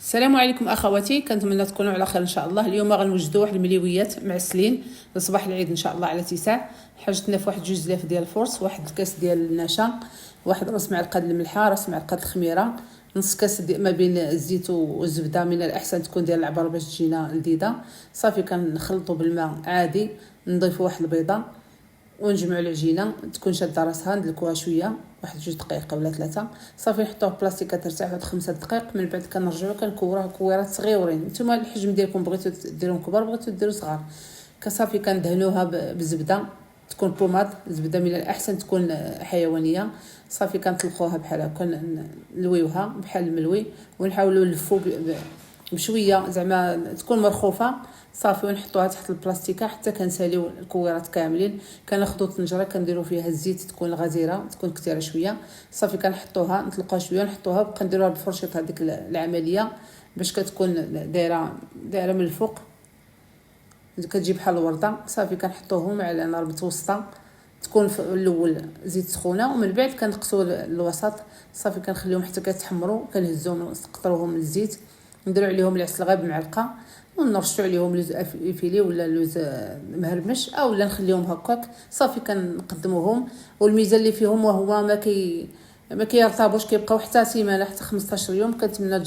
السلام عليكم اخواتي، كنتمنى تكونوا على خير ان شاء الله. اليوم غنوجدوا واحد المليويات معسلين لصباح العيد ان شاء الله على تيساع. حاجتنا في واحد 2 زلاف ديال الفرص، واحد الكاس ديال النشا، واحد راس معلقه الملحه، راس معلقه الخميره، نص كاس ما بين الزيت والزبده. من الاحسن تكون ديال العبر باش تجينا لذيذه. صافي كنخلطوا بالماء عادي، نضيفوا واحد البيضه ونجمعوا العجينه تكون شاده راسها، ندلكوها شويه واحد 2 دقائق ولا 3. صافي نحطوها في بلاستيكه ترتاح واحد 5 دقائق. من بعد كنرجعوا كنكوروها كويرات صغيورين. نتوما الحجم ديالكم بغيتو ديروهم كبار بغيتو ديروا صغار. كصافي كندهنوها بالزبده، تكون بوماد زبده من الاحسن تكون حيوانيه. صافي كنطلقوها بحال هكا، نلويوها بحال الملوي ونحاولوا نلفوا بشويه زعما تكون مرخوفه. صافي ونحطوها تحت البلاستيكه حتى كنساليو الكويرات كاملين. كناخذوا طنجره كنديروا فيها الزيت، تكون غزيره تكون كثيره شويه. صافي كنحطوها نطلقوها شويه ونحطوها كنديروها بالفرشيط هذيك العمليه باش كتكون دايره من الفوق، كتجي بحال الورده. صافي كنحطوهم على نار متوسطه، تكون في الاول زيت سخونه، ومن بعد كنقصوا الوسط. صافي كنخليهم حتى كيتحمروا، كنهزوهم نقطروهم من الزيت، نديروا عليهم العسل غير بمعلقه، ونرشوا عليهم لوز افيلي ولا لوز مهرمش اولا نخليهم هكاك. صافي كنقدموهم، والميزه اللي فيهم وهو ما كيرطبوش، كيبقاو حتى سيمانه حتى 15 يوم. كنتمنى